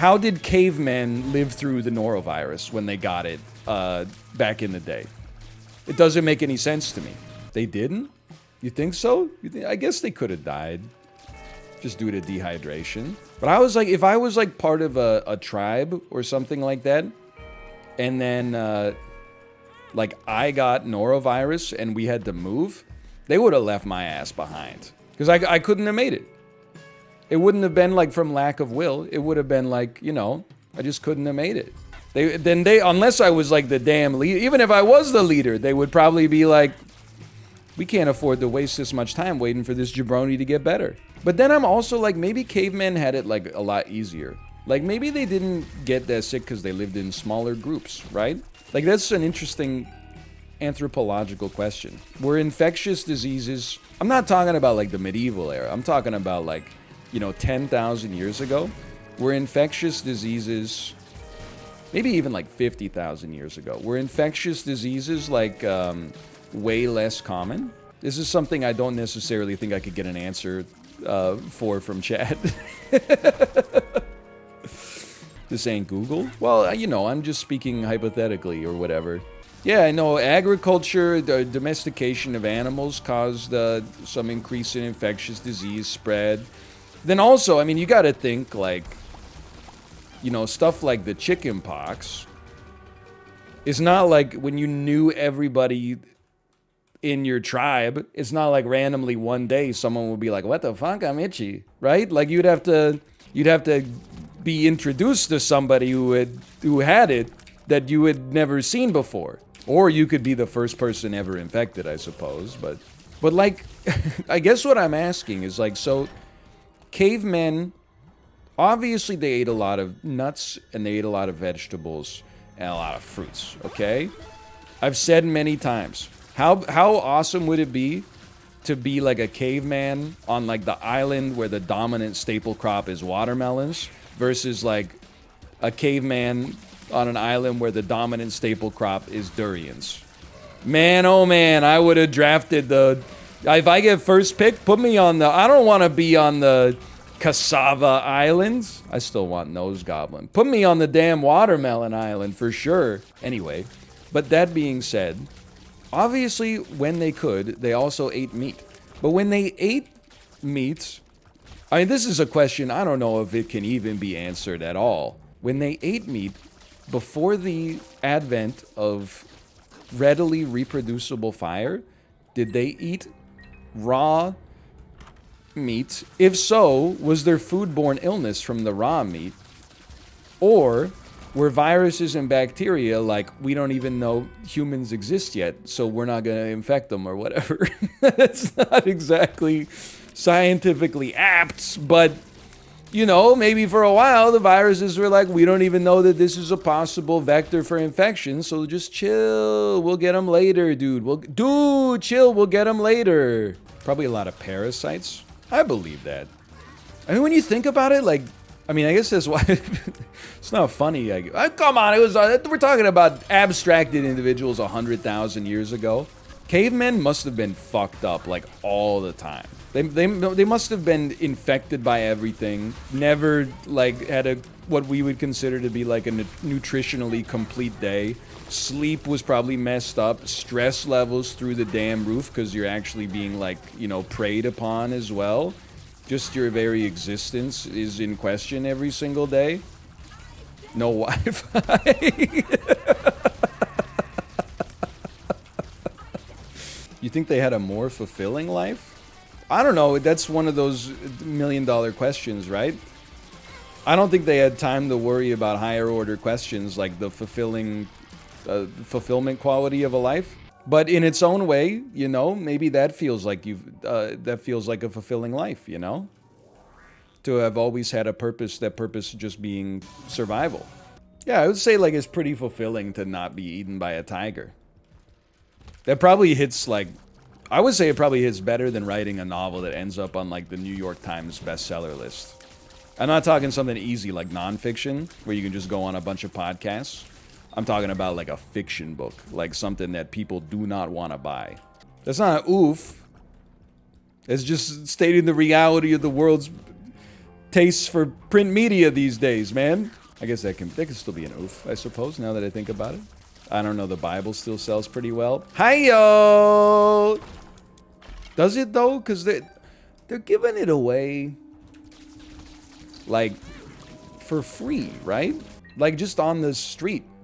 How did cavemen live through the norovirus when they got it back in the day? It doesn't make any sense to me. They didn't? You think so? I guess they could have died just due to dehydration. But I was like, if I was like part of a tribe or something like that, and then like I got norovirus and we had to move, they would have left my ass behind. Because I couldn't have made it. It wouldn't have been like from lack of will. It would have been like, you know, I just couldn't have made it. Unless I was like the damn leader, even if I was the leader, they would probably be like, we can't afford to waste this much time waiting for this jabroni to get better. But then I'm also like, maybe cavemen had it like a lot easier. Like maybe they didn't get that sick because they lived in smaller groups, right? Like that's an interesting anthropological question. Were infectious diseases, I'm not talking about like the medieval era, I'm talking about like, you know, 10,000 years ago, were infectious diseases, maybe even like 50,000 years ago, were infectious diseases like way less common? This is something I don't necessarily think I could get an answer for from chat. This ain't Google? Well, you know, I'm just speaking hypothetically or whatever. Yeah, I know agriculture, the domestication of animals caused some increase in infectious disease spread. Then also, I mean, you gotta think like, you know, stuff like the chicken pox. It's not like when you knew everybody in your tribe, it's not like randomly one day someone would be like, what the fuck, I'm itchy, right? Like you'd have to be introduced to somebody who had it that you had never seen before. Or you could be the first person ever infected, I suppose. But like, I guess what I'm asking is like, so cavemen, obviously they ate a lot of nuts and they ate a lot of vegetables and a lot of fruits, okay? I've said many times, how awesome would it be to be like a caveman on like the island where the dominant staple crop is watermelons versus like a caveman on an island where the dominant staple crop is durians. Man, oh man, I would have drafted if I get first pick, put me on I don't want to be on the Cassava Islands. I still want Nose Goblin. Put me on the damn Watermelon Island for sure. Anyway, but that being said, obviously when they could, they also ate meat. But when they ate meat, I mean, this is a question, I don't know if it can even be answered at all. When they ate meat, before the advent of readily reproducible fire, did they eat raw meat? If so, was there foodborne illness from the raw meat? Or were viruses and bacteria like, we don't even know humans exist yet, so we're not going to infect them or whatever? That's not exactly scientifically apt, but you know, maybe for a while the viruses were like, we don't even know that this is a possible vector for infection, so just chill. We'll get them later, dude. Chill. We'll get them later. Probably a lot of parasites. I believe that. I mean, when you think about it, like, I mean, I guess that's why it's not funny. Come on, we're talking about abstracted individuals 100,000 years ago. Cavemen must have been fucked up like all the time. They must have been infected by everything. Never like had what we would consider to be like a nutritionally complete day. Sleep was probably messed up. Stress levels through the damn roof because you're actually being like, you know, preyed upon as well. Just your very existence is in question every single day. No Wi-Fi. You think they had a more fulfilling life? I don't know. That's one of those million-dollar questions, right? I don't think they had time to worry about higher-order questions like the fulfillment quality of a life. But in its own way, you know, maybe that feels like that feels like a fulfilling life, you know? To have always had a purpose, that purpose just being survival. Yeah, I would say like it's pretty fulfilling to not be eaten by a tiger. That probably hits like, I would say it probably hits better than writing a novel that ends up on like the New York Times bestseller list. I'm not talking something easy like nonfiction, where you can just go on a bunch of podcasts. I'm talking about like a fiction book, like something that people do not want to buy. That's not an oof. It's just stating the reality of the world's tastes for print media these days, man. I guess that can still be an oof, I suppose, now that I think about it. I don't know, the Bible still sells pretty well. Hi-yo! Does it, though? Because they're giving it away, like, for free, right? Like, just on the street.